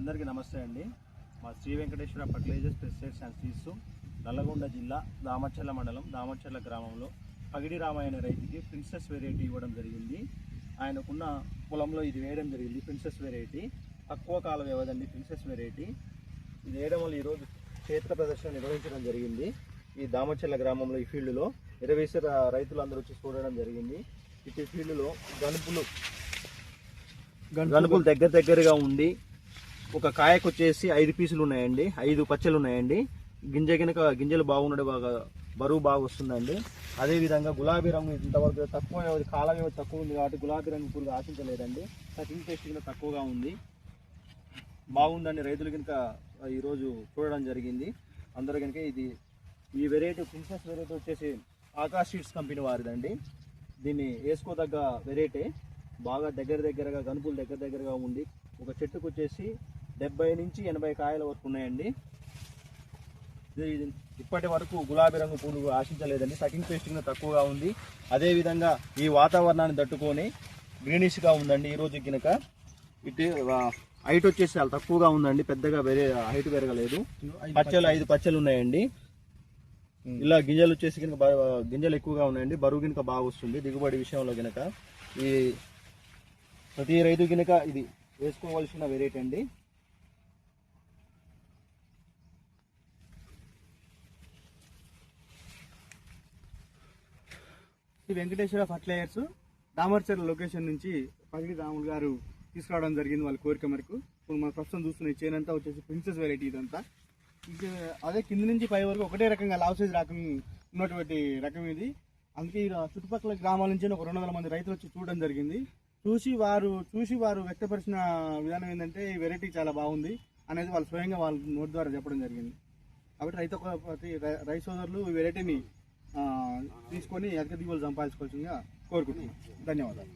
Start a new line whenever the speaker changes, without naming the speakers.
అందరికీ నమస్తే అండి. మా Sri Venkateswara fertilisers pesticides and seeds Nalgonda జిల్లా దామచర్ల మండలం దామచర్ల గ్రామంలో పగిడి రామాయణ రైతుకి ప్రిన్సెస్ వెరైటీ ఇవ్వడం జరిగింది. ఆయనకున్న పొలంలో ఇది వేయడం జరిగింది. ప్రిన్సెస్ వెరైటీ తక్కువ కాల వ్యవధి ప్రిన్సెస్ వెరైటీ ఇది వేయడం వల్ల ఈరోజు క్షేత్ర ప్రదర్శన నిర్వహించడం జరిగింది. ఈ దామచర్ల గ్రామంలో ఈ ఫీల్డ్లో 20 రైతులందరూ వచ్చి చూడడం జరిగింది. ఇటు ఫీల్డ్లో గనుపులు దగ్గరగా ఉండి ఒక కాయకు వచ్చేసి 5 పీసులు ఉన్నాయండి, 5 పచ్చలు ఉన్నాయండి. గింజలు బాగున్నాడు, బాగా బరువు బాగా వస్తుందండి. అదేవిధంగా గులాబీ రంగు ఇంతవరకు తక్కువ కాల వ్యవధి తక్కువ ఉంది కాబట్టి గులాబీ రంగు పూలు ఆశించలేదండి. కటింగ్ టేస్ట్ తక్కువగా ఉంది, బాగుందండి. రైతులు కనుక ఈరోజు చూడడం జరిగింది. అందరూ కనుక ఈ వెరైటీ ప్రిన్సెస్ వెరైటీ వచ్చేసి ఆకాష్ సీడ్స్ కంపెనీ వారిదండి. దీన్ని వేసుకోదగ్గ వెరైటీ, బాగా దగ్గరగా గనుపులు దగ్గరగా ఉండి ఒక చెట్టుకు వచ్చేసి 70 నుంచి 80 కాయల వరకు ఉన్నాయండి. ఇప్పటి వరకు గులాబీ రంగు పూలు ఆశించలేదండి. కటింగ్ పేస్టింగ్ తక్కువగా ఉంది. అదేవిధంగా ఈ వాతావరణాన్ని తట్టుకొని గ్రీనిష్గా ఉందండి. ఈరోజు కనుక ఇటు హైట్ వచ్చేసి చాలా తక్కువగా ఉందండి, పెద్దగా హైట్ పెరగలేదు. 5 పచ్చలు ఉన్నాయండి. ఇలా గింజలు వచ్చేసి కనుక గింజలు ఎక్కువగా ఉన్నాయండి, బరువు కనుక బాగా వస్తుంది. దిగుబడి విషయంలో కనుక ఈ ప్రతి రైతు కనుక ఇది వేసుకోవాల్సిన వెరైటీ అండి.
శ్రీ వెంకటేశ్వర ఫర్టిలైజర్స్ దామర్చర్ల లొకేషన్ నుంచి పగిడి రాములు గారు తీసుకురావడం జరిగింది వాళ్ళ కోరిక మేరకు. ఇప్పుడు మనం ప్రస్తుతం చూస్తున్న ఈ చైన్ అంతా వచ్చేసి ప్రిన్సెస్ వెరైటీ. ఇదంతా అదే కింద నుంచి పై వరకు ఒకటే రకంగా లావ్ సైజ్ రకం ఉన్నటువంటి రకం ఇది. అందుకే చుట్టుపక్కల గ్రామాల నుంచి ఒక 200 మంది రైతులు వచ్చి చూడడం జరిగింది. చూసి వారు వ్యక్తపరిచిన విధానం ఏంటంటే ఈ వెరైటీ చాలా బాగుంది అనేది వాళ్ళు స్వయంగా వాళ్ళ నోటి ద్వారా చెప్పడం జరిగింది. కాబట్టి రైతు సోదరులు ఈ వెరైటీని తీసుకొని అధిక దిగుబడులు సంపాదించుకోవాల్సిందిగా కోరుకుంటున్నాను. ధన్యవాదాలు.